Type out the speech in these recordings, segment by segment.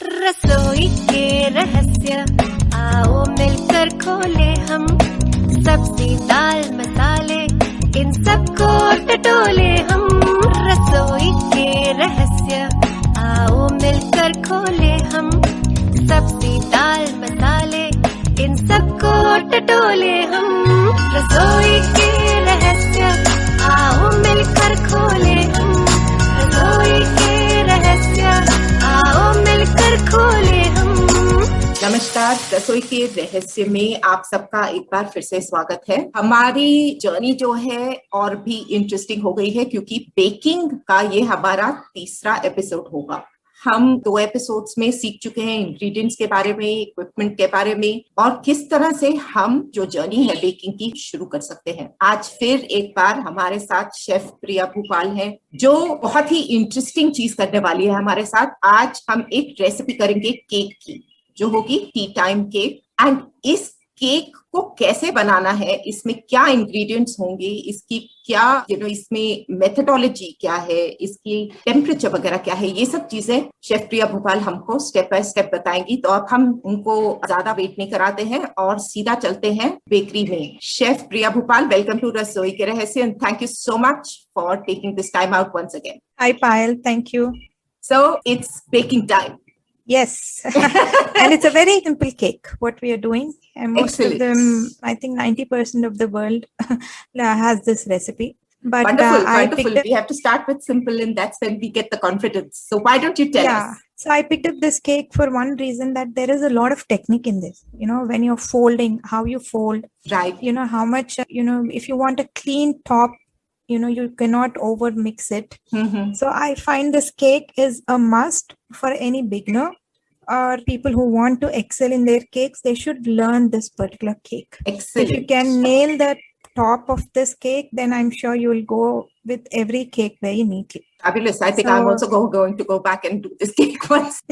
रसोई के रहस्य आओ मिलकर खोले हम, सब्जी दाल मसाले इन सबको टटोले हम। रसोई के रहस्य आओ मिलकर खोले हम, सब्जी दाल मसाले इन सबको टटोले हम। रसोई के रहस्य आओ मिलकर खोले हम, रसोई के रहस्य आओ मिलकर खोले हम। नमस्कार, रसोई के रहस्य में आप सबका एक बार फिर से स्वागत है। हमारी जर्नी जो है और भी इंटरेस्टिंग हो गई है क्योंकि बेकिंग का ये हमारा तीसरा एपिसोड होगा। हम 2 एपिसोड्स में सीख चुके हैं इंग्रेडिएंट्स के बारे में, इक्विपमेंट के बारे में और किस तरह से हम जो जर्नी है बेकिंग की शुरू कर सकते हैं। आज फिर एक बार हमारे साथ शेफ प्रिया भूपाल हैं जो बहुत ही इंटरेस्टिंग चीज करने वाली है हमारे साथ। आज हम एक रेसिपी करेंगे केक की जो होगी टी टाइम केक। एंड इस केक को कैसे बनाना है, इसमें क्या इंग्रेडिएंट्स होंगे, इसकी क्या इसमें मेथडोलॉजी क्या है, इसकी टेम्परेचर वगैरह क्या है, ये सब चीजें शेफ प्रिया भोपाल हमको स्टेप बाय स्टेप बताएंगी। तो अब हम उनको ज्यादा वेट नहीं कराते हैं और सीधा चलते हैं बेकरी में। Chef Priya Bhopal, welcome to Rasoi Ke Rahasya and thank you so much for taking this time out once again. Hi, Payal. Thank you. So it's baking time. Yes. And it's a very simple cake, what we are doing. And most Excellent. of them, I think 90% of the world has this recipe. But Wonderful, I wonderful. picked up, We have to start with simple and that's when we get the confidence. So why don't you tell us? So I picked up this cake for one reason, that there is a lot of technique in this. You know, when you're folding, how you fold, Right. you know, how much, if you want a clean top, you cannot over mix it. Mm-hmm. So I find this cake is a must for any beginner or people who want to excel in their cakes. They should learn this particular cake. Excellent. If you can nail the top of this cake, then I'm sure you will go with every cake very neatly. Fabulous. I think So- I'm also going to go back and do this cake once.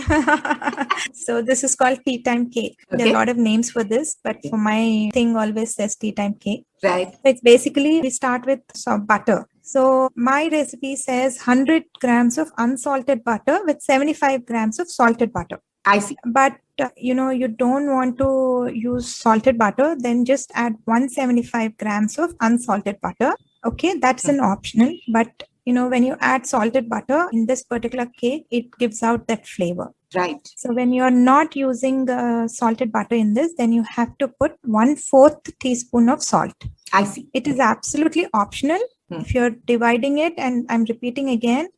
So this is called tea time cake. There are Okay. a lot of names for this, but for my thing always says tea time cake. Right. It's basically, we start with some butter. So my recipe says 100 grams of unsalted butter with 75 grams of salted butter. I see. But you don't want to use salted butter, then just add 175 grams of unsalted butter. Okay, that's an optional. But when you add salted butter in this particular cake, it gives out that flavor. Right. So when you're not using salted butter in this, then you have to put 1/4 teaspoon of salt. I see. It is absolutely optional. Hmm. If you're dividing it, and I'm repeating again,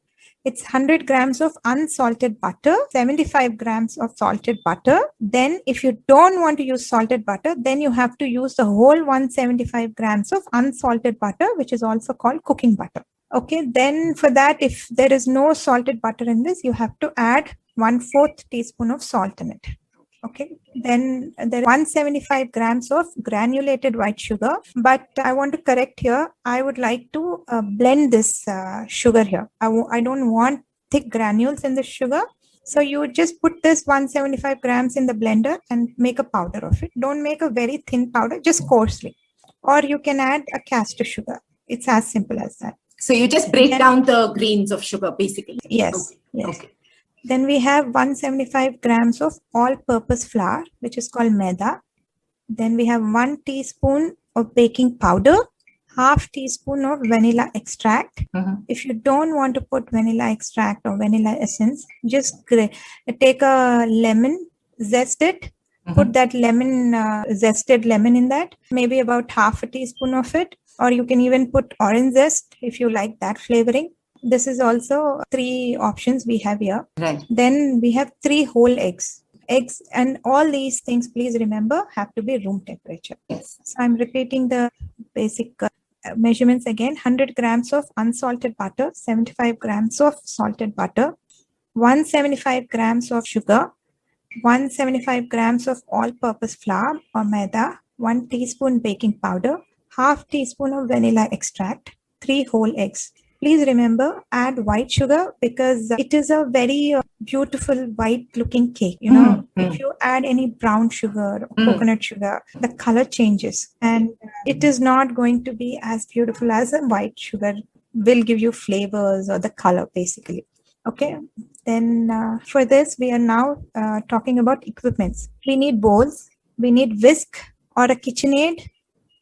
it's 100 grams of unsalted butter, 75 grams of salted butter. Then if you don't want to use salted butter, then you have to use the whole 175 grams of unsalted butter, which is also called cooking butter. Okay, then for that, if there is no salted butter in this, you have to add 1/4 teaspoon of salt in it. Okay, then there are 175 grams of granulated white sugar, but I want to correct here. I would like to blend this sugar here. I don't want thick granules in the sugar. So you just put this 175 grams in the blender and make a powder of it. Don't make a very thin powder, just coarsely. Or you can add a caster sugar. It's as simple as that. So you just break Then- down the grains of sugar basically. Yes. Okay. Yes. Okay. Then we have 175 grams of all-purpose flour, which is called maida. Then we have 1 teaspoon of baking powder, half teaspoon of vanilla extract. Mhm. If you don't want to put vanilla extract or vanilla essence, just take a lemon, zest it, put that lemon, zested lemon in that, maybe about half a teaspoon of it, or you can even put orange zest if you like that flavoring. This is also 3 options we have here. Right. Then we have 3 whole eggs. Eggs and all these things, please remember, have to be room temperature. Yes. So I'm repeating the basic measurements again. 100 grams of unsalted butter, 75 grams of salted butter, 175 grams of sugar, 175 grams of all-purpose flour or maida, 1 teaspoon baking powder, half teaspoon of vanilla extract, 3 whole eggs. Please remember, add white sugar because it is a very beautiful white looking cake. If you add any brown sugar or coconut sugar, the color changes and it is not going to be as beautiful as a white sugar will give you flavors or the color basically. Okay, then for this, we are now talking about equipments. We need bowls, we need whisk or a KitchenAid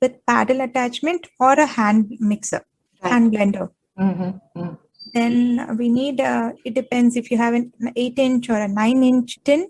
with paddle attachment or a hand mixer, Right. hand blender. Mm-hmm. Then we need, it depends if you have an 8-inch or a 9-inch tin,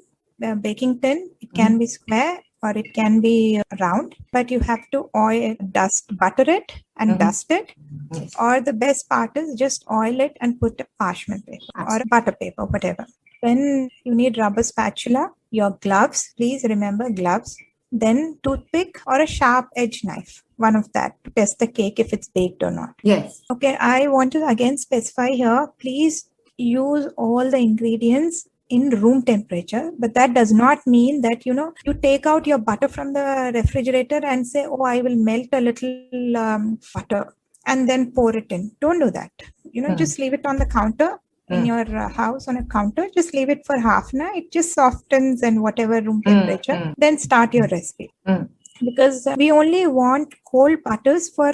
baking tin. It can be square or it can be round, but you have to butter it and dust it. Yes. Or the best part is just oil it and put a parchment paper or a butter paper, whatever. Then you need rubber spatula, your gloves, please remember gloves. Then toothpick or a sharp edge knife, one of that, to test the cake if it's baked or not. Yes. Okay, I want to again specify here, please use all the ingredients in room temperature, but that does not mean that, you take out your butter from the refrigerator and say, oh, I will melt a little butter and then pour it in. Don't do that. Just leave it on the counter in your house on a counter. Just leave it for half an hour. It just softens and whatever room temperature. Then start your recipe. Because we only want cold butters for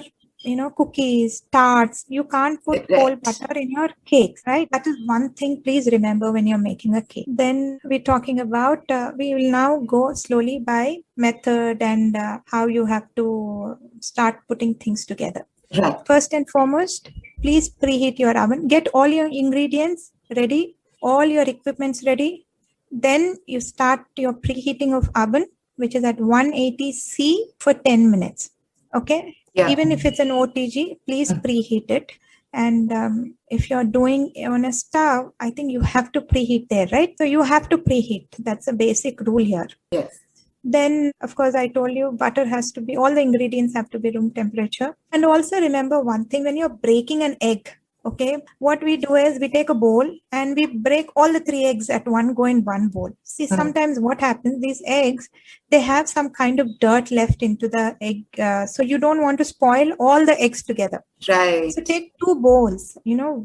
cookies, tarts. You can't put cold butter in your cakes, right? That is one thing, please remember when you're making a cake. Then we're talking about, we will now go slowly by method and how you have to start putting things together. Right. First and foremost, please preheat your oven. Get all your ingredients ready, all your equipments ready. Then you start your preheating of oven, which is at 180 C for 10 minutes. Okay. Yeah. Even if it's an OTG, please preheat it. And if you're doing on a stove, I think you have to preheat there, right? So you have to preheat. That's a basic rule here. Yes. Then, of course, I told you butter has to be, all the ingredients have to be room temperature. And also remember one thing, when you're breaking an egg, okay, what we do is we take a bowl and we break all the 3 eggs at one go in one bowl. See, sometimes what happens, these eggs, they have some kind of dirt left into the egg. So you don't want to spoil all the eggs together. Right. So take 2 bowls,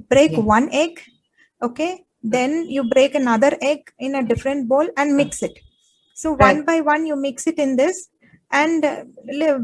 break one egg, okay, then you break another egg in a different bowl and mix it. So one by one, you mix it in this and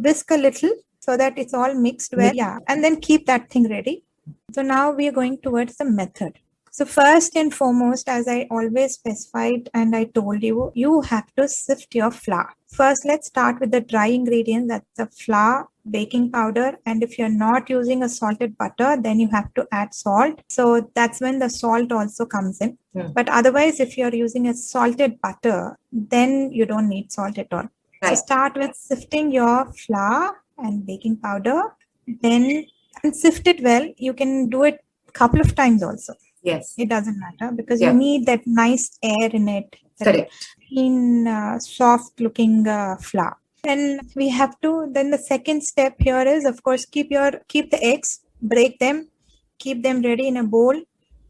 whisk a little so that it's all mixed well. Yeah. And then keep that thing ready. So now we are going towards the method. So first and foremost, as I always specified and I told you, you have to sift your flour. First, let's start with the dry ingredients. That's the flour, baking powder. And if you're not using a salted butter, then you have to add salt. So that's when the salt also comes in. But otherwise, if you're using a salted butter, then you don't need salt at all. Right. So start with sifting your flour and baking powder. Then and sift it well. You can do it a couple of times also. Yes. It doesn't matter because you need that nice air in it. Correct. In soft looking flour. Then we have to, then the second step here is, of course, keep the eggs, break them, keep them ready in a bowl,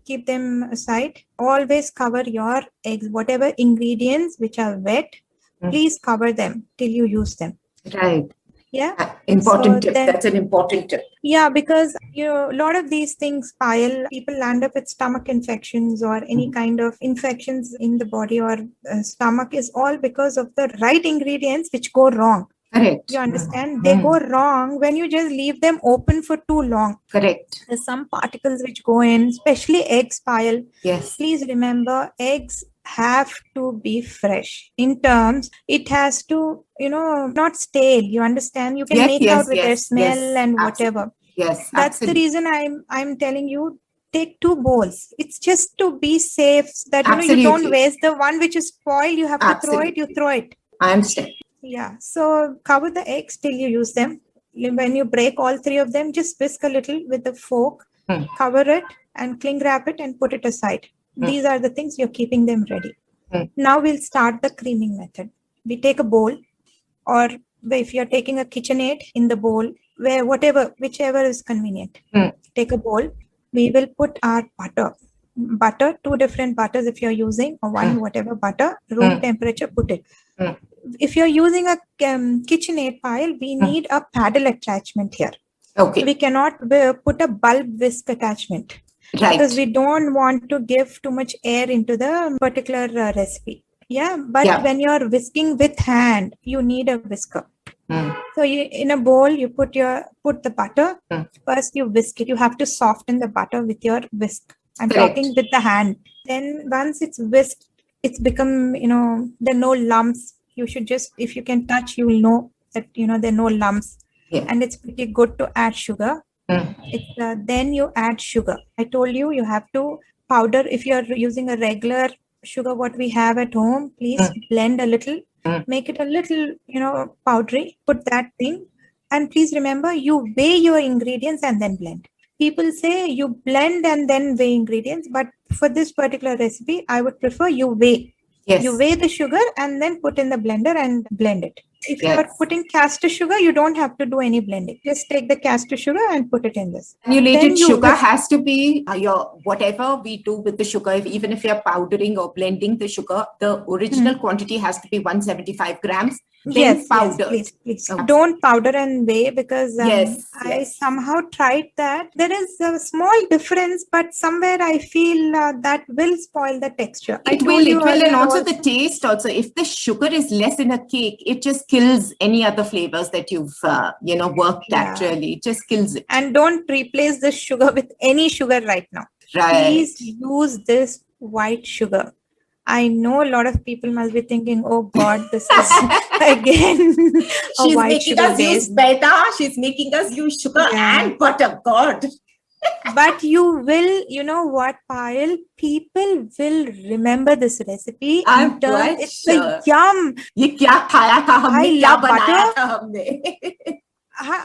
keep them aside. Always cover your eggs, whatever ingredients which are wet, please cover them till you use them. Right. Yeah. Important tip. That's an important tip. Yeah, because a lot of these things people land up with stomach infections or any kind of infections in the body or stomach is all because of the right ingredients which go wrong. Correct. You understand? They go wrong when you just leave them open for too long. Correct. There's some particles which go in, especially eggs pile. Yes. Please remember, eggs have to be fresh. In terms, it has to, not stale. You understand? You can make out with their smell and whatever. Yes. That's the reason I'm telling you, take 2 bowls. It's just to be safe that you don't waste the one which is spoiled. You have to throw it. You throw it. I understand. Yeah. So cover the eggs till you use them. When you break all 3 of them, just whisk a little with a fork, cover it and cling wrap it and put it aside. These are the things you're keeping them ready. Now we'll start the creaming method. We take a bowl, or if you're taking a KitchenAid, in the bowl, whichever is convenient. Take a bowl. We will put our butter, 2 different butters if you're using, or one, whatever butter, room temperature, put it. If you're using a KitchenAid pile, we need a paddle attachment here. Okay. We cannot put a bulb whisk attachment. Right. Because we don't want to give too much air into the particular recipe. Yeah, but when you're whisking with hand, you need a whisker. So in a bowl, you put the butter. First, you whisk it. You have to soften the butter with your whisk. I'm Correct. talking with the hand. Then once it's whisked, it's become, there are no lumps. You should just, if you can touch, you will know that, there are no lumps. Yeah. And it's pretty good to add sugar. Then you add sugar. I told you, you have to powder. If you're using a regular sugar, what we have at home, please blend a little, make it a little, powdery, put that thing. And please remember, you weigh your ingredients and then blend. People say you blend and then weigh ingredients, but for this particular recipe, I would prefer you weigh. Yes. You weigh the sugar and then put in the blender and blend it. If Yes. you're putting castor sugar, you don't have to do any blending. Just take the castor sugar and put it in this. Granulated Then you sugar whisk. has to be your whatever we do with the sugar, even if you're powdering or blending the sugar, the original quantity has to be 175 grams. Then Yes, powdered. please. Okay. Don't powder and weigh, because Yes, I yes. somehow tried that. There is a small difference, but somewhere I feel that will spoil the texture. I It told will, you and earlier also the taste also. If the sugar is less in a cake, it just kills any other flavors that you've, worked Yeah. actually. It just kills it. And don't replace the sugar with any sugar right now. Right. Please use this white sugar. I know a lot of people must be thinking, oh God, this is again a She's white making sugar us use based. maida. She's making us use sugar Yeah. and butter. God. But you will, you know what, Payal? People will remember this recipe I'm and turn quite it's sure. a yum. ये क्या खाया था हमने, I क्या love बनाया butter. था हमने.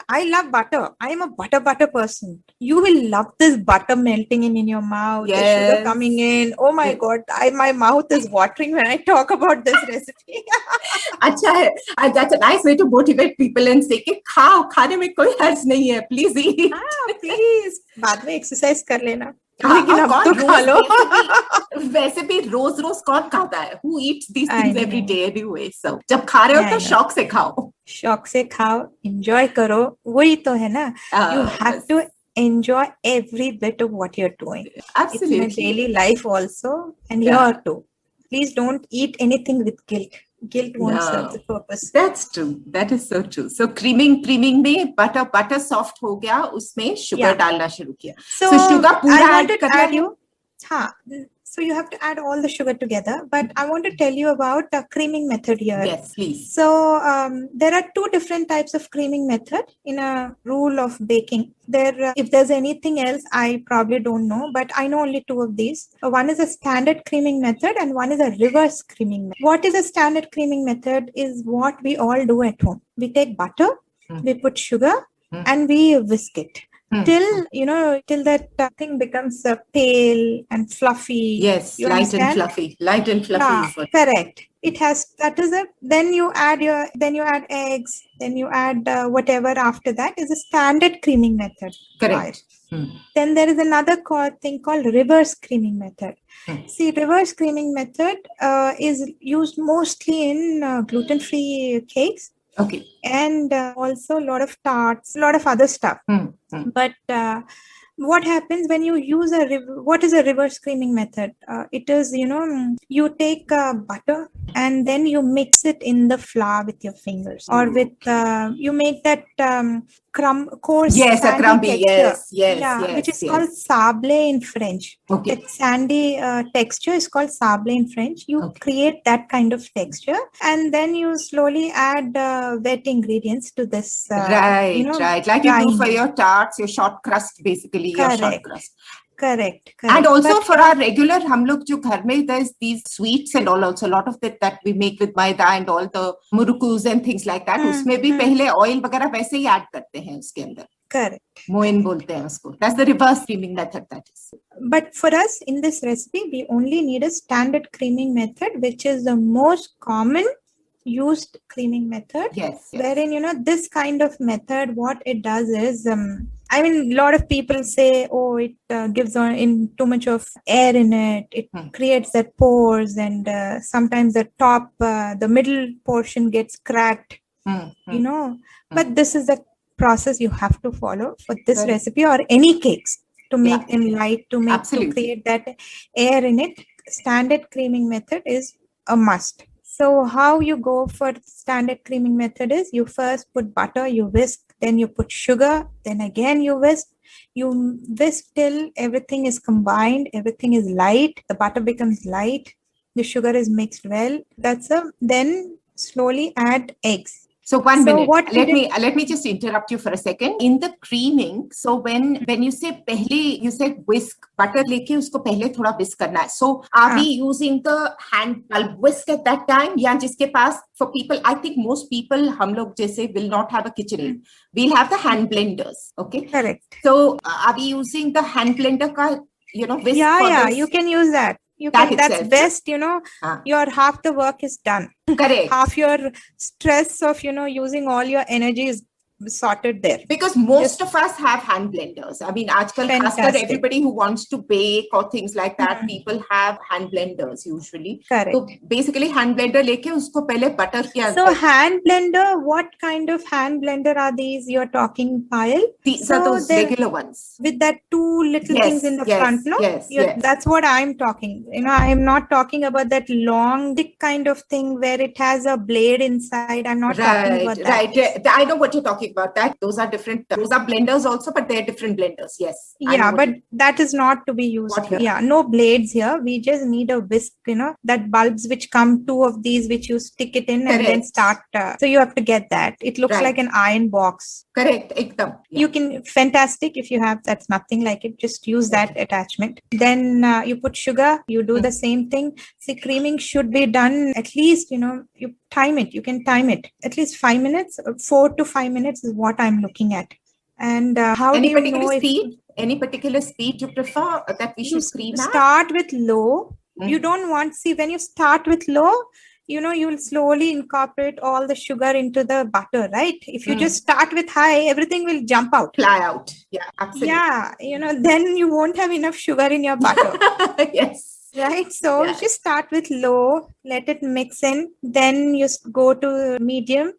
I love butter. I am a butter person. You will love this butter melting in your mouth, the sugar Yes. coming in. Oh my God, my mouth is watering when I talk about this recipe. अच्छा है. And that's a nice way to motivate people and say कि खाओ, खाने में कोई हर्ज नहीं है. Please eat. Please, बाद में exercise कर लेना. हाँ, लेकिन अब कौन तो खा लो. वैसे भी रोज रोज कौन खाता है? Who eats these I things every know. day anyway? So जब खा रहे हो I तो know. शौक से खाओ. शौक से खाओ, enjoy करो, वही तो है ना. You have to enjoy every bit of what you're doing. Absolutely. It's in a daily life also, and Yeah. here too. Please don't eat anything with guilt. Guilt won't serve the purpose. That's true. That is so true. So creaming में butter soft हो गया, उसमें sugar Yeah. डालना शुरू किया. So, sugar पूरा I want add to करना add है? you. हाँ. So you have to add all the sugar together. But I want to tell you about the creaming method here. Yes, please. So there are two different types of creaming method in a rule of baking. If there's anything else, I probably don't know, but I know only two of these. One is a standard creaming method and one is a reverse creaming method. What is a standard creaming method is what we all do at home. We take butter, we put sugar, and we whisk it. Till that thing becomes pale and fluffy. Yes, You light understand? and fluffy. Light and fluffy Yeah, is what. correct. It has, that is it. Then you add eggs, then you add whatever after that is a standard creaming method. Correct. Then there is another thing called reverse creaming method. See, reverse creaming method is used mostly in gluten-free cakes. Okay. And also a lot of tarts, a lot of other stuff. But what happens when you use what is a reverse creaming method? It is, you take butter and then you mix it in the flour with your fingers, or with you make that coarse Yes, a sandy crumbly. texture. Yes, which is yes. called sablé in French. Okay. That sandy texture is called sablé in French. You create that kind of texture, and then you slowly add wet ingredients to this. Right. Like you do for grinding. your tarts, your short crust, basically. Your short crust. Correct. And also But for our regular, हम लोग जो घर में, there's these sweets and all, also a lot of it that we make with maida and all the murukus and things like that. उसमें भी पहले oil वगैरह वैसे ही add करते हैं उसके अंदर. Correct. मोइन बोलते हैं उसको. That's the reverse creaming method, that is. But for us in this recipe, we only need a standard creaming method, which is the most common used creaming method. Yes. Wherein, this kind of method, what it does is, a lot of people say, oh, it gives in too much of air in it. It creates that pores, and sometimes the top, the middle portion gets cracked, But this is the process you have to follow for this recipe or any cakes to make them light, to create that air in it. Standard creaming method is a must. So how you go for standard creaming method is you first put butter, you whisk, then you put sugar, then again you whisk, You whisk till everything is combined, everything is light, the butter becomes light, the sugar is mixed well. Then slowly add eggs. So one So minute. what we Let me just interrupt you for a second. In the creaming, so when you say pehle, you said whisk butter leke usko pehle thoda whisk karna hai. So are we using the hand bulb whisk at that time? या जिसके पास, for people, I think most people हम लोग जैसे will not have a KitchenAid. We'll have the hand blenders. Okay. Correct. So are we using the hand blender ka, whisk for this? You can use that. That's best, your half the work is done. Correct. Half your stress of, using all your energy is sorted there. Because most of us have hand blenders. I mean, aajkal खासकर everybody who wants to bake or things like that, people have hand blenders usually. Correct. So basically hand blender leke usko pehle butter kiya. So hand blender, what kind of hand blender are these you're talking, Payal? These are those regular ones. With that two little things in the front, no? Yes. That's what I'm talking. I'm not talking about that long, thick kind of thing where it has a blade inside. I'm not talking about that. Right. I know what you're talking about. That those are different. Those are blenders also, but they're different blenders. Yes. Yeah, but that is not to be used here. Yeah, no blades here. We just need a whisk. That bulbs which come, two of these which you stick it in and then start. So you have to get that. It looks like an iron box. Correct. Ekdam. Yeah. You can, fantastic if you have, that's nothing like it. Just use that attachment. Then you put sugar. You do the same thing. See, creaming should be done at least, you time it. You can time it at least 5 minutes. 4 to 5 minutes is what I'm looking at. And how do you know any particular speed you prefer that we should cream at? Start with low. You don't want, when you start with low, you will slowly incorporate all the sugar into the butter, right? If you just start with high, everything will jump out. Fly out. Yeah, absolutely. Yeah, then you won't have enough sugar in your butter. Yes. Right. So just start with low, let it mix in. Then you go to medium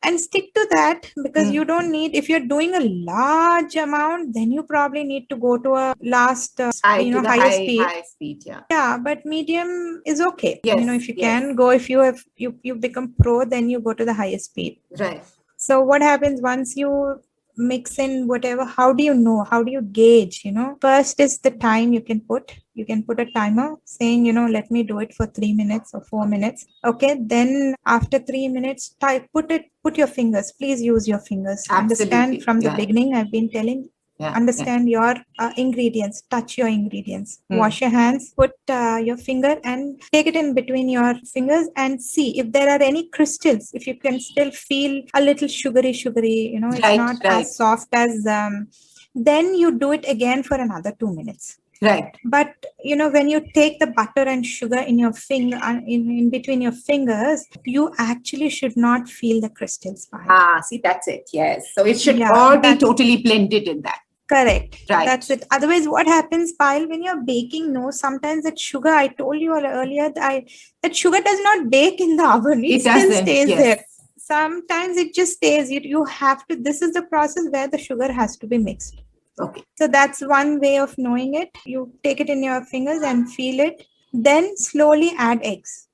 and stick to that, because you don't need, if you're doing a large amount, then you probably need to go to a last, higher speed. High speed, yeah. Yeah, but medium is okay. Yes, If you can go, if you become pro, then you go to the highest speed. Right. So what happens once you mix in whatever, how do you know, how do you gauge? First is the time you can put a timer saying, let me do it for 3 minutes or 4 minutes. Okay, then after 3 minutes, put your fingers, please use your fingers. Absolutely. Understand from the beginning, I've been telling, understand your ingredients, touch your ingredients, wash your hands, put your finger and take it in between your fingers and see if there are any crystals, if you can still feel a little sugary, it's not as soft as, then you do it again for another 2 minutes. Right. But when you take the butter and sugar in your finger, in between your fingers, you actually should not feel the crystals. See, that's it. Yes. So it should all be totally blended in that. Correct. Right. That's it. Otherwise, what happens, Payal, when you're baking, sometimes that sugar, I told you earlier, that sugar does not bake in the oven. It still stays there. Sometimes it just stays. You have to, this is the process where the sugar has to be mixed. Okay. So that's one way of knowing it. You take it in your fingers and feel it. Then slowly add eggs.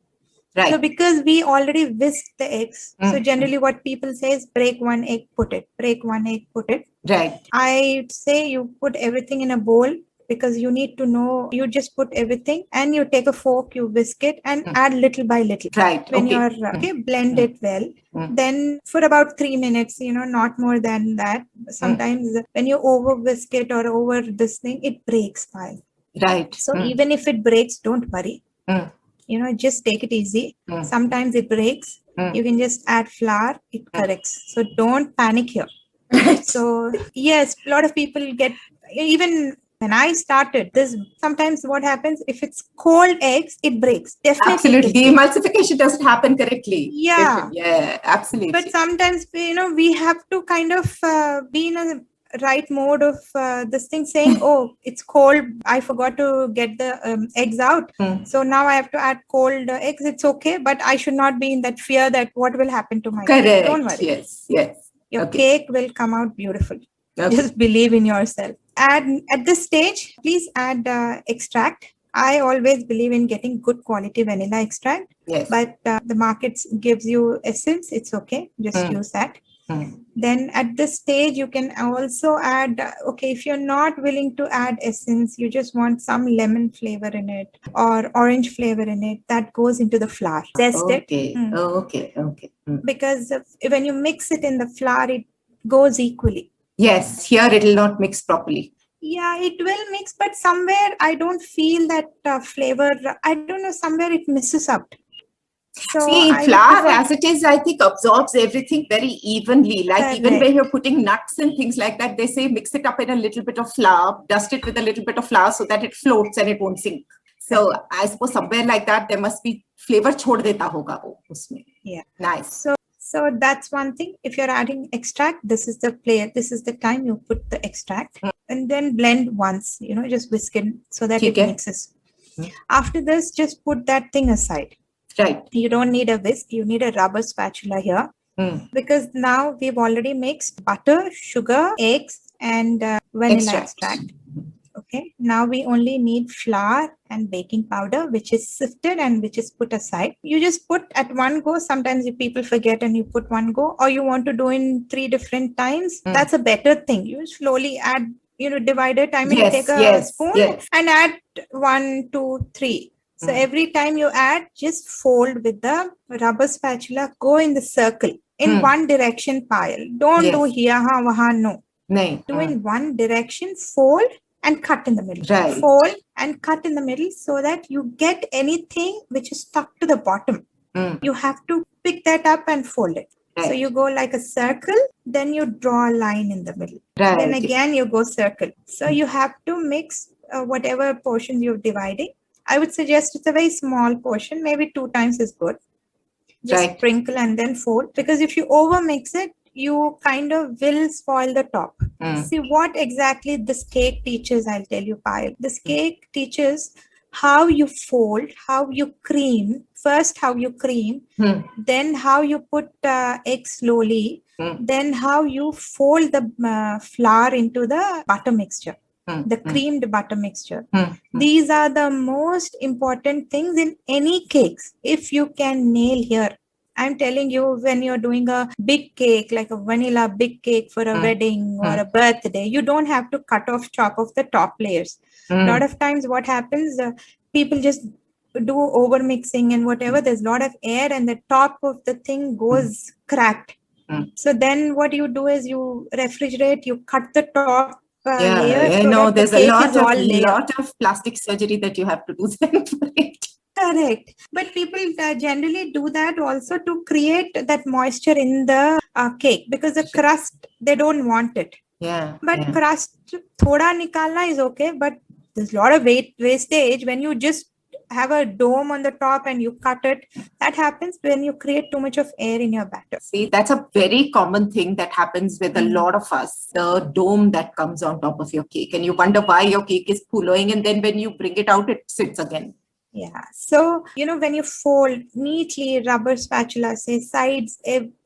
Right. So because we already whisked the eggs, so generally what people say is break one egg, put it. Break one egg, put it. Right. I say you put everything in a bowl, because you need to know, you just put everything and you take a fork, you whisk it and add little by little. Right. When you're blend it well. Then for about 3 minutes, not more than that. Sometimes when you over whisk it or over this thing, it breaks. Right. So even if it breaks, don't worry. Just take it easy. Sometimes it breaks. You can just add flour, it corrects. So don't panic here. So yes, a lot of people get, even when I started this, sometimes what happens, if it's cold eggs, it breaks. Definitely. Absolutely. The emulsification doesn't happen correctly. Yeah. Yeah, absolutely. But sometimes, we have to kind of be in a right mode of this thing, saying, oh, it's cold, I forgot to get the eggs out. So now I have to add cold eggs. It's okay, but I should not be in that fear that what will happen to my cake. Don't worry. Yes. Your cake will come out beautiful. Just believe in yourself. At this stage, please add extract. I always believe in getting good quality vanilla extract. Yes. But the market gives you essence. It's okay. Just use that. Then at this stage, you can also add, okay, if you're not willing to add essence, you just want some lemon flavor in it or orange flavor in it, that goes into the flour. Zest it. Okay. Okay. Okay. Because when you mix it in the flour, it goes equally. Yes, here it will not mix properly. Yeah, it will mix, but somewhere I don't feel that flavor. I don't know, somewhere it misses out. So See, I would flour prefer- as it is, I think, absorbs everything very evenly. Like even when Correct. you're putting nuts and things like that, they say mix it up in a little bit of flour, dust it with a little bit of flour so that it floats and it won't sink. So I suppose somewhere like that, there must be flavor chhod deta hoga wo usme. Yeah. Nice. So that's one thing. If you're adding extract, this is the time you put the extract and then blend once, just whisk it so that it Okay. mixes. After this, just put that thing aside. Right. You don't need a whisk. You need a rubber spatula here because now we've already mixed butter, sugar, eggs, and vanilla extract. Okay. Now we only need flour and baking powder, which is sifted and which is put aside. You just put at one go. Sometimes people forget and you put one go, or you want to do in 3 different times. That's a better thing. You slowly add, divide it. I mean, take a spoon and add 1, 2, 3. So every time you add, just fold with the rubber spatula, go in the circle in one direction, pile. Don't do here, waha, no. Do in one direction, fold and cut in the middle. Right. Fold and cut in the middle so that you get anything which is stuck to the bottom. You have to pick that up and fold it. Right. So you go like a circle, then you draw a line in the middle. Right. Then again, you go circle. So you have to mix whatever portions you're dividing. I would suggest it's a very small portion, maybe 2 times is good. Just sprinkle and then fold, because if you over mix it, you kind of will spoil the top. See what exactly this cake teaches, I'll tell you, Payal. This cake teaches how you fold, how you cream, first how you cream, then how you put egg slowly, then how you fold the flour into the butter mixture. The creamed butter mixture. These are the most important things in any cakes. If you can nail here, I'm telling you, when you're doing a big cake, like a vanilla big cake for a wedding or a birthday, you don't have to chop off the top layers. A lot of times what happens, people just do over mixing and whatever, there's a lot of air and the top of the thing goes cracked. So then what you do is you refrigerate, you cut the top layer. I know there's a lot of plastic surgery that you have to do then for it. Correct. But people generally do that also to create that moisture in the cake, because the crust, they don't want it. But crust, thoda nikalna is okay, but there's a lot of wastage when you just have a dome on the top and you cut it. That happens when you create too much of air in your batter. See, that's a very common thing that happens with a lot of us, the dome that comes on top of your cake, and you wonder why your cake is pulling, and then when you bring it out, it sits again. Yeah. So, when you fold neatly, rubber spatula, say sides,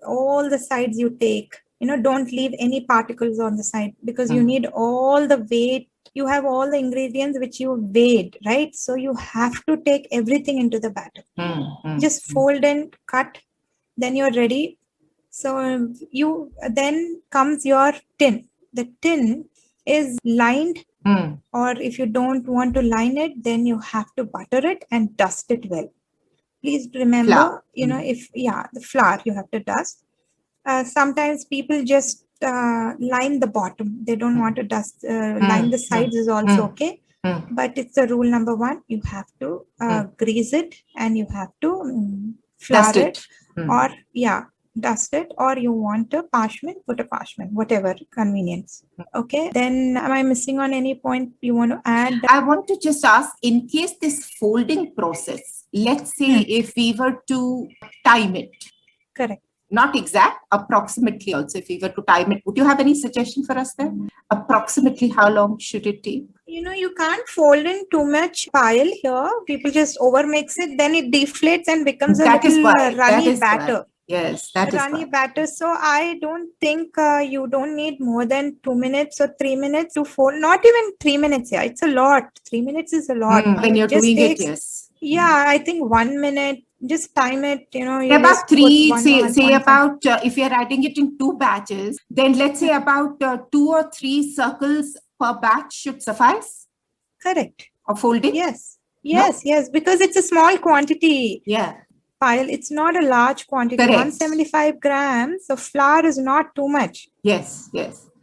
all the sides you take, don't leave any particles on the side, because you need all the weight. You have all the ingredients which you weighed, right? So you have to take everything into the batter. Just fold and cut, then you're ready. So then comes your tin. The tin is lined, or if you don't want to line it, then you have to butter it and dust it well. Please remember, the flour you have to dust. Sometimes people just line the bottom. They don't want to dust. Line the sides is also okay. But it's the rule number 1. You have to grease it and you have to flour it. Or dust it, or you want a parchment, put a parchment, whatever convenience. Okay. Then am I missing on any point you want to add? I want to just ask, in case this folding process, let's say if we were to time it. Correct. Not exact, approximately also, if we were to time it. Would you have any suggestion for us there? Approximately how long should it take? You can't fold in too much pile here. People just overmix it, then it deflates and becomes a little runny batter. Yes, that is runny batter. So I don't think you don't need more than 2 minutes or 3 minutes to fold. Not even 3 minutes. It's a lot. 3 minutes is a lot. When you're doing it, yes. Yeah, I think 1 minute, just time it, you know, Say you about just put three, one, say 1.5. about, if you're writing it in 2 batches, then let's say about 2 or 3 circles per batch should suffice, Correct. or folding. Yes. Yes, because it's a small quantity. Yeah, Pile. It's not a large quantity. Correct. 175 grams of flour is not too much yes.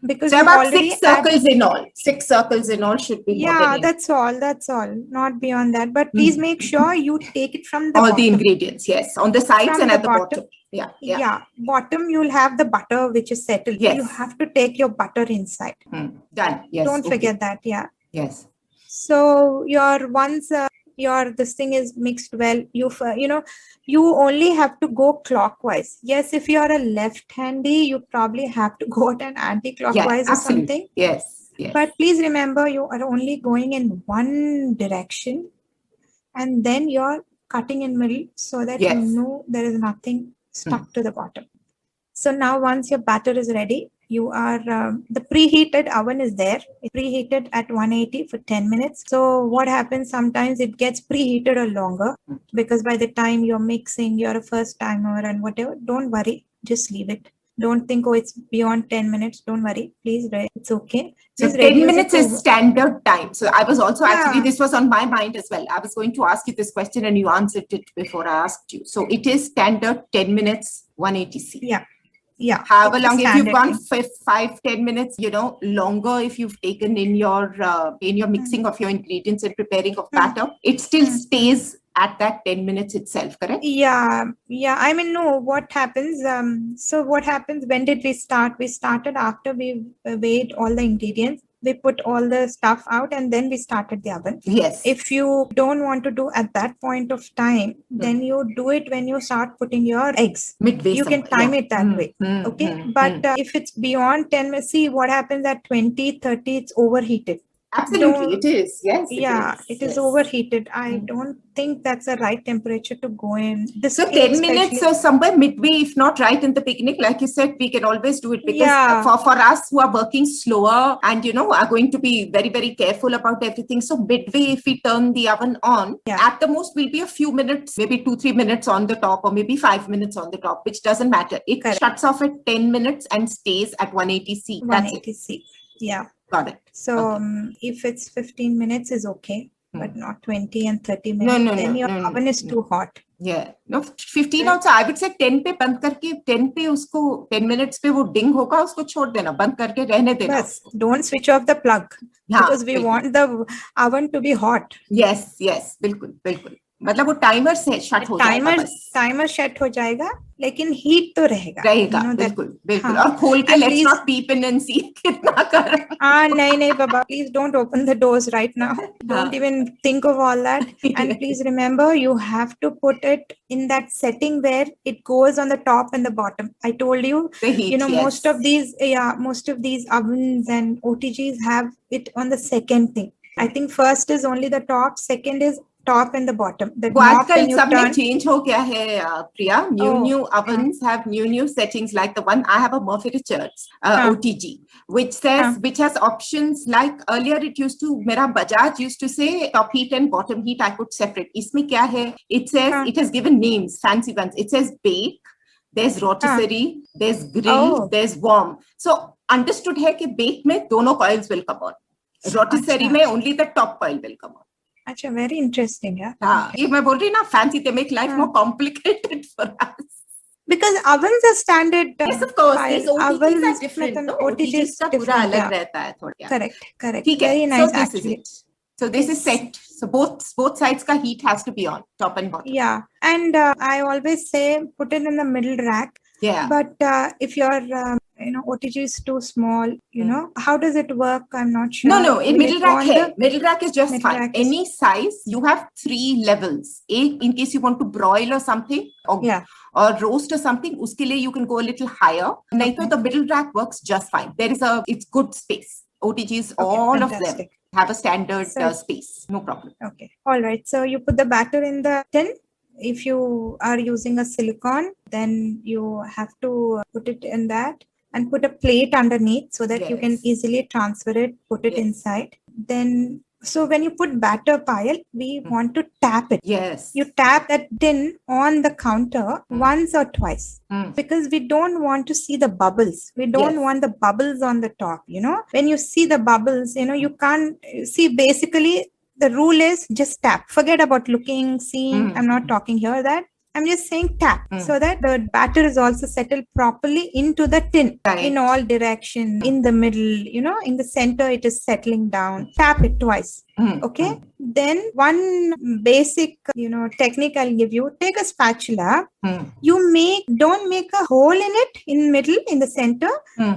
because So you about already 6 circles in all. 6 circles in all should be more yeah, than enough. that's all. Not beyond that. But please make sure you take it from the All the bottom. ingredients, yes, on the sides From and the at the bottom. bottom. Yeah. Yeah, bottom you'll have the butter which is settled. Yes. You have to take your butter inside. Done. Yes. Don't okay. forget that. Yeah. Yes. So once your this thing is mixed well, you only have to go clockwise. Yes, if you are a left-handy, you probably have to go at an anti-clockwise or absolutely. something. Yes. But please remember, you are only going in one direction, and then you're cutting in middle so that you know there is nothing stuck to the bottom. So now once your batter is ready, you are the preheated oven is there. It's preheated at 180 for 10 minutes. So what happens sometimes it gets preheated or longer because by the time you're mixing, you're a first timer and whatever. Don't worry, just leave it. Don't think, oh, it's beyond 10 minutes. Don't worry. Please, it's okay. So Just 10 reduce it minutes to- is standard time. So I was also actually, Yeah. this was on my mind as well. I was going to ask you this question and you answered it before I asked you. So it is standard 10 minutes, 180C. Yeah. However it's a long, if you've standard gone thing. 5-10 minutes, longer if you've taken in your mixing of your ingredients and preparing of batter, it still stays at that 10 minutes itself, correct? Yeah. I mean, no, what happens? So what happens? When did we start? We started after we weighed all the ingredients. We put all the stuff out and then we started the oven. Yes. If you don't want to do at that point of time, then you do it when you start putting your eggs. Midway You can time it that way. Okay. But if it's beyond 10 minutes, see what happens at 20, 30, it's overheated. Absolutely, it is. Yes. It is overheated. I don't think that's the right temperature to go in. So 10 minutes or somewhere midway, if not right in the beginning, like you said, we can always do it because for us who are working slower and, are going to be very, very careful about everything. So midway, if we turn the oven on, at the most will be a few minutes, maybe 2-3 minutes on the top or maybe 5 minutes on the top, which doesn't matter. It shuts off at 10 minutes and stays at 180C. 180C. Yeah. Got it. So if it's 15 minutes is okay, but not 20 and 30 minutes. Then your oven is too hot. Yeah. No, 15 also. I would say 10 पे बंद करके 10 पे उसको 10 minutes पे वो ding होगा उसको छोड़ देना बंद करके रहने देना. Bas, don't switch off the plug because we want the oven to be hot. Yes, बिल्कुल. मतलब वो टाइमर से शट हो जाएगा बस. टाइमर शट हो जाएगा लेकिन हीट तो रहेगा. बिल्कुल. और खोल के let's not peep in and see कितना कर. नहीं बाबा, please don't open the doors right now. Don't even think of all that. And please remember, you have to put it in that setting where it goes on the top and the bottom. I told you, the heat, most of these ovens and OTGs have it on the second thing. I think first is only the top, second is top and the bottom. The आजकल सब में change हो गया है, Priya. New ovens have new settings like the one I have a Murphy Richards OTG, which has options like earlier it used to. मेरा Bajaj used to say top heat and bottom heat I could separate. इसमें क्या है? It says it has given names, fancy ones. It says bake, there's rotisserie, there's grill, there's warm. So understood है कि bake में दोनों coils will come on. Rotisserie में only the top coil will come on. Achha, very interesting, yeah. ये मैं बोल रही ना, fancy, they make life more complicated for us. Because ovens are standard. Yes, of course. OTGs are different. OTGs का पूरा अलग रहता है थोड़ा. Correct. ठीक है. Very nice, so this actually. Is it. So this is set. So both sides का heat has to be on, top and bottom. Yeah, and I always say put it in the middle rack. Yeah. But if your OTG is too small, how does it work? I'm not sure. No, in middle rack है. Middle rack is just fine. Rack Any size, you have 3 levels. In case you want to broil or something, or roast or something, उसके लिए you can go a little higher. नहीं तो the middle rack works just fine. It's good space. OTGs, all fantastic. of them have a standard space. No problem. Okay. All right. So you put the batter in the tin. If you are using a silicone, then you have to put it in that and put a plate underneath so that you can easily transfer it, put it inside. Then So when you put batter, Payal, we want to tap it. Yes. You tap that tin on the counter once or twice, because we don't want to see the bubbles. We don't Yes. want the bubbles on the top. When you see the bubbles, you can't see. Basically, the rule is just tap. Forget about looking, seeing. I'm not talking here that. I'm just saying tap, so that the batter is also settled properly into the tin, Right. in all direction, in the middle, in the center, it is settling down. Tap it twice. Okay. Then one basic, technique I'll give you. Take a spatula. You don't make a hole in it in middle, in the center,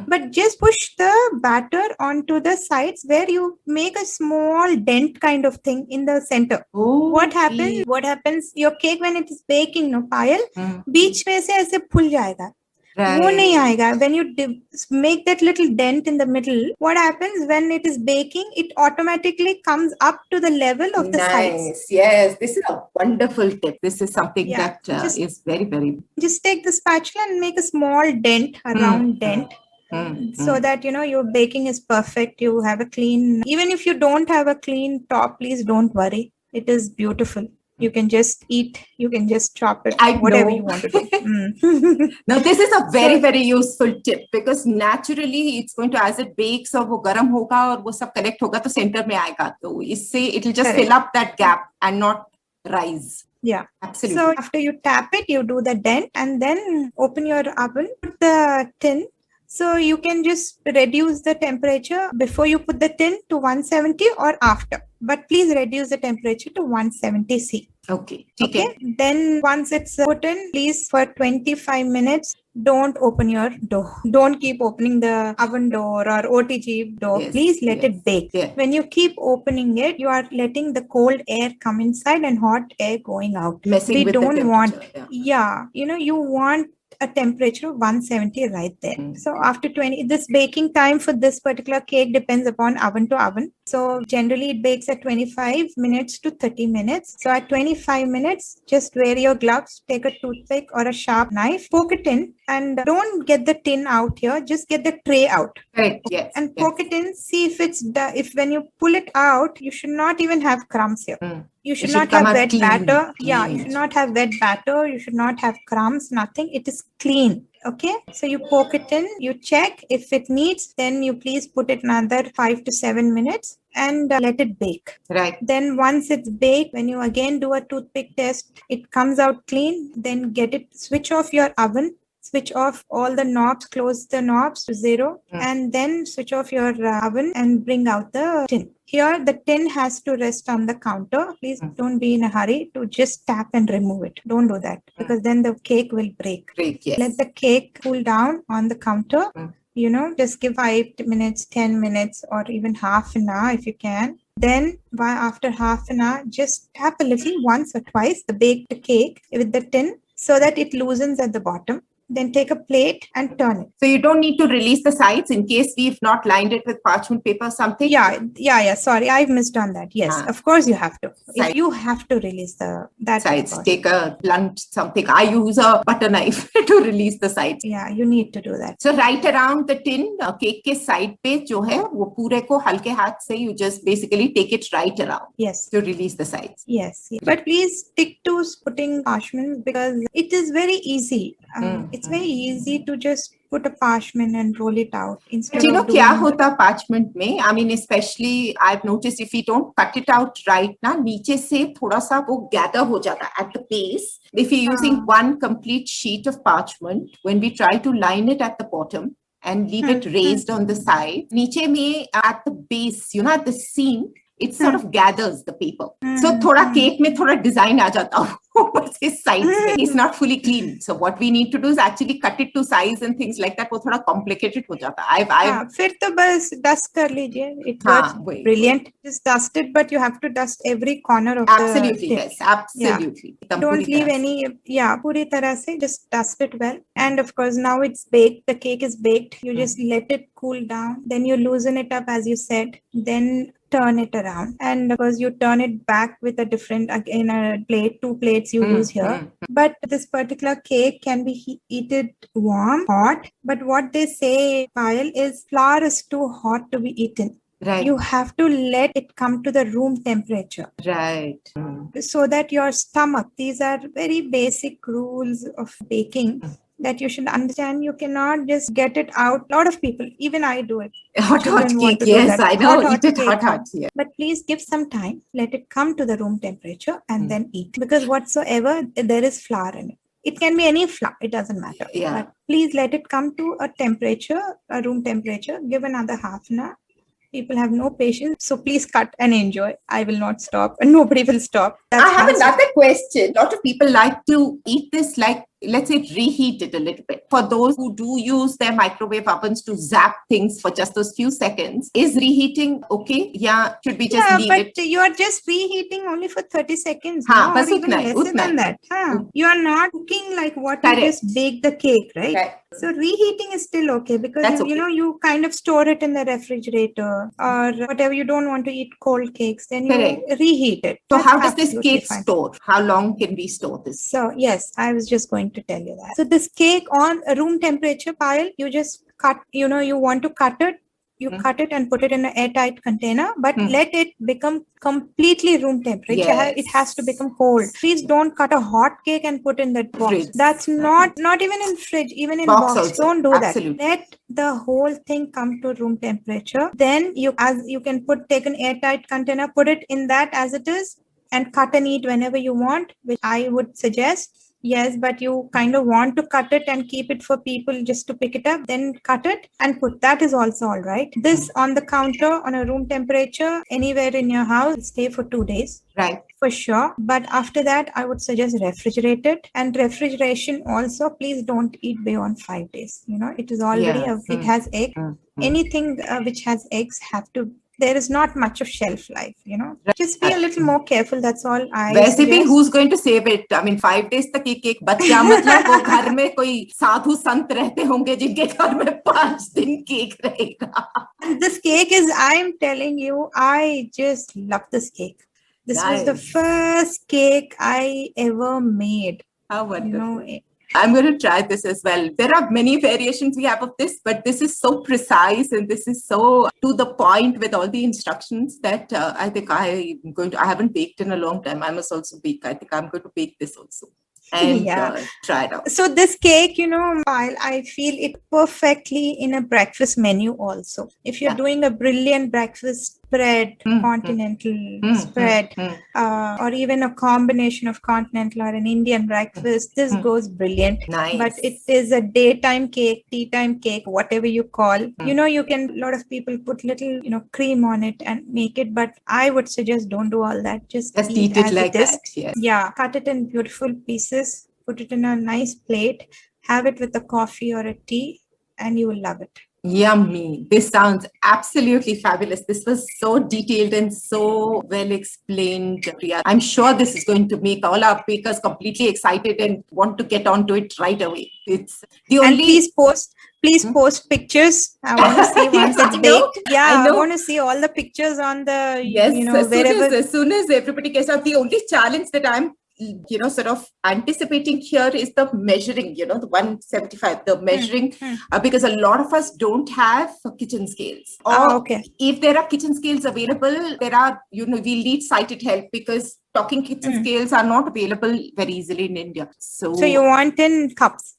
but just push the batter onto the sides where you make a small dent kind of thing in the center. Oh, What happens, your cake when it is baking, no, Payal, बीच में से ऐसे फूल जाएगा. वो नहीं आएगा. When you make that little dent in the middle, what happens when it is baking? It automatically comes up to the level of the sides. Yes, this is a wonderful tip. This is something that is very, very. Just take the spatula and make a small dent, a round dent. So that your baking is perfect. You have a clean. Even if you don't have a clean top, please don't worry. It is beautiful. You can just eat, you can just chop it, whatever you want to do. Now, this is a very, very useful tip, because naturally it's going to, as it bakes, और वो गर्म होगा और वो सब connect होगा तो center में आएगा, तो इससे it will just fill up that gap and not rise. Yeah, absolutely. So after you tap it, you do the dent and then open your oven, put the tin. So you can just reduce the temperature before you put the tin to 170 or after. But please reduce the temperature to 170 C. Okay. Then once it's put in, please for 25 minutes, don't open your door. Don't keep opening the oven door or OTG door. Yes, please let it bake. Yeah. When you keep opening it, you are letting the cold air come inside and hot air going out. Messing we with don't the want, yeah. You want a temperature of 170 right there. So after 20, this baking time for this particular cake depends upon oven to oven. So generally it bakes at 25 minutes to 30 minutes. So at 25 minutes, just wear your gloves, take a toothpick or a sharp knife, poke it in, and don't get the tin out here, just get the tray out. Right, yes. And poke it in, see if when you pull it out, you should not even have crumbs here. You should not have wet batter. Yeah, you should not have wet batter. You should not have crumbs, nothing. It is clean. Okay. So you poke it in, you check. If it needs, then you please put it another 5 to 7 minutes and let it bake. Right. Then once it's baked, when you again do a toothpick test, it comes out clean. Then switch off your oven. Switch off all the knobs, close the knobs to 0, and then switch off your oven and bring out the tin. Here, the tin has to rest on the counter. Please don't be in a hurry to just tap and remove it. Don't do that, because then the cake will break. Yes. Let the cake cool down on the counter. Just give 5 minutes, 10 minutes, or even half an hour if you can. Then after half an hour, just tap a little once or twice the baked cake with the tin so that it loosens at the bottom. Then take a plate and turn it. So you don't need to release the sides in case we've not lined it with parchment paper or something? Yeah. Sorry, I've missed on that. Yes, of course you have to. If you have to release that sides. Take a blunt something. I use a butter knife to release the sides. Yeah, you need to do that. So right around the tin, cake के side पे जो है वो पूरे को हल्के हाथ से you just basically take it right around. Yes. To release the sides. Yes. But please stick to putting parchment, because it is very easy. It's very easy to just put a parchment and roll it out instead of क्या होता parchment में? I mean, especially I've noticed if you don't cut it out right ना, नीचे से थोड़ा सा वो gather हो जाता at the base. If you're using one complete sheet of parchment, when we try to line it at the bottom and leave it raised on the side, नीचे में at the base, at the seam, it sort of gathers the paper. So थोड़ा cake में थोड़ा design आ जाता over his sides. It's not fully clean. So what we need to do is actually cut it to size and things like that. वो थोड़ा complicated हो जाता. फिर तो बस dust कर लीजिए. It works brilliant. Just dust it, but you have to dust every corner of absolutely, the yes, absolutely. Yeah. Don't leave any. Yeah, पूरी तरह से just dust it well. And of course, now it's baked. The cake is baked. You just let it cool down. Then you loosen it up, as you said. Then turn it around, and of course you turn it back with a different, again, a plate, 2 plates you use here. But this particular cake can be eaten warm, hot. But what they say, Payal, is flour is too hot to be eaten. Right. You have to let it come to the room temperature Right. so that your stomach, these are very basic rules of baking that you should understand. You cannot just get it out. A lot of people, even I do it. Hot Children want cake. to do Yes, that. I know. Hot Eat it cake. hot. Yeah. But please give some time, let it come to the room temperature and then eat. Because whatsoever, there is flour in it. It can be any flour, it doesn't matter. Yeah. But please let it come to a temperature, a room temperature, give another half an hour. People have no patience. So please cut and enjoy. I will not stop and nobody will stop. I have my another question. A lot of people like to eat this, like, let's say, reheat it a little bit. For those who do use their microwave ovens to zap things for just those few seconds, is reheating okay? Yeah, should we just leave it? But you are just reheating only for 30 seconds, हाँ, no? बस Or even उतना ही, lesser उतना than he. that. हाँ. You are not cooking like what Correct. you just baked the cake, right? Right. So reheating is still okay because That's you know you kind of store it in the refrigerator or whatever. You don't want to eat cold cakes, then you Correct. reheat it. So That's how does this absolutely cake fine. store? How long can we store this? So yes, I was just going to tell you that. So this cake on a room temperature pile, you just cut, you know, you want to cut it, you cut it and put it in an airtight container, but let it become completely room temperature. Yes. It has to become cold. Please don't cut a hot cake and put in that box. Fridge. That's not even in fridge, even in Box box. also. Don't do Absolutely. that. Let the whole thing come to room temperature. Then you can take an airtight container, put it in that as it is, and cut and eat whenever you want, which I would suggest. Yes, but you kind of want to cut it and keep it for people just to pick it up, then cut it and put. That is also all right. This on the counter on a room temperature anywhere in your house, stay for 2 days. Right. For sure. But after that, I would suggest refrigerate it. And refrigeration also, please don't eat beyond 5 days. You know, it is already, it has egg. Anything which has eggs have to, there is not much of shelf life, you know. Just be a little more careful. That's all I वैसे भी suggest. who's going to save it? I mean, 5 days तक एक एक बच गया मतलब वो घर में कोई साधु संत रहते होंगे जिनके घर में 5 दिन केक रहेगा. This cake is, I'm telling you, I just love this cake. This was the Nice. first cake I ever made. How You wonderful. know, I'm going to try this as well. There are many variations we have of this, but this is so precise and this is so to the point with all the instructions that I think I haven't baked in a long time. I must also bake. I think I'm going to bake this also and try it out. So this cake, you know, I feel it perfectly in a breakfast menu also. If you're doing a brilliant breakfast spread, continental spread, or even a combination of continental or an Indian breakfast, this goes brilliant. Nice. But it is a daytime cake, tea time cake, whatever you call. You know, you can, a lot of people put little, you know, cream on it and make it, but I would suggest don't do all that. Just eat it like that. Yes. Yeah, cut it in beautiful pieces, put it in a nice plate, have it with a coffee or a tea, and you will love it. Yummy. This sounds absolutely fabulous. This was so detailed and so well explained, Priya. I'm sure this is going to make all our bakers completely excited and want to get onto it right away. It's the only... And please post pictures. I want to see once it's baked. Yeah, I want to see all the pictures on the, you know, wherever. As soon as everybody gets out, the only challenge that I'm sort of anticipating here is the measuring, the 175, the measuring, because a lot of us don't have kitchen scales. Or if there are kitchen scales available, there are, we'll need sighted help because talking kitchen scales are not available very easily in India. So you want in cups?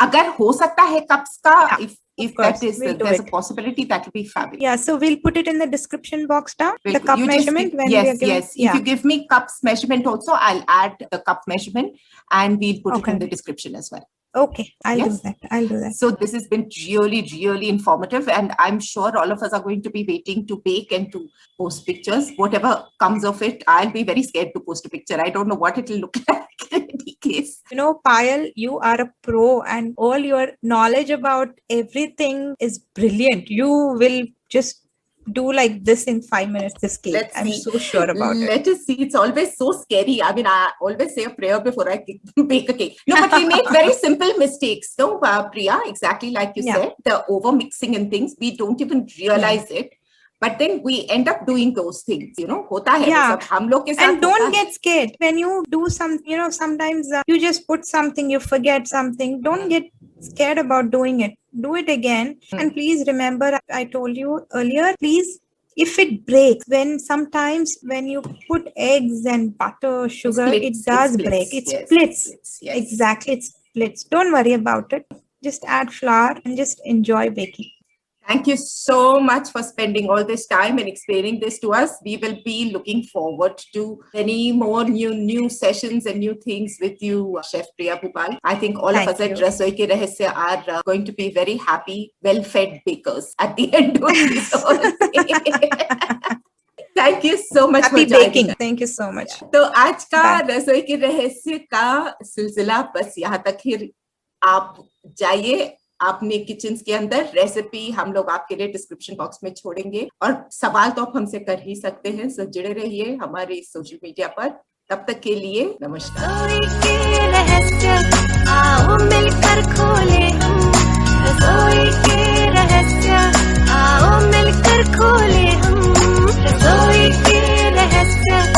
Agar ho sakta hai cups ka, if course, that is, there's a possibility, that will be fabulous. Yeah, so we'll put it in the description box down, the cup measurement. Yes. If you give me cups measurement also, I'll add the cup measurement and we'll put it in the description as well. Okay, I'll do that. So this has been really, really informative, and I'm sure all of us are going to be waiting to bake and to post pictures. Whatever comes of it, I'll be very scared to post a picture. I don't know what it will look like in any case. Payal, you are a pro and all your knowledge about everything is brilliant. You will just do like this in 5 minutes, this cake. I'm so sure about it. Let us see. It's always so scary. I mean, I always say a prayer before I bake a cake. No, but we make very simple mistakes. No, Priya, exactly like you said, the over mixing and things, we don't even realize it. But then we end up doing those things, hota hai. Yeah. Hum log ke saath and don't get scared. When you do some, sometimes you just put something, you forget something. Don't get scared about doing it. Do it again. And please remember, I told you earlier, please if it breaks, when sometimes when you put eggs and butter, sugar, it does break. It Yes, splits. yes. Exactly, it splits. Don't worry about it. Just add flour and just enjoy baking. Thank you so much for spending all this time and explaining this to us. We will be looking forward to many more new sessions and new things with you, Chef Priya Bhupal. I think all of us at Rasoi Ke Rahasya are going to be very happy, well-fed bakers at the end of this whole thing. Thank you so much Happy for joining baking. us. Thank you so much. तो आज का Bye. रसोई के रहस्य का सिलसिला बस यहाँ तक ही। आप जाइए अपने किचन के अंदर, रेसिपी हम लोग आपके लिए डिस्क्रिप्शन बॉक्स में छोड़ेंगे, और सवाल तो आप हमसे कर ही सकते हैं। सो जुड़े रहिए हमारे सोशल मीडिया पर। तब तक के लिए नमस्कार। रसोई के रहस्य आओ मिलकर खोले हम, रसोई के रहस्य आओ मिलकर खोले हम, रसोई के रहस्य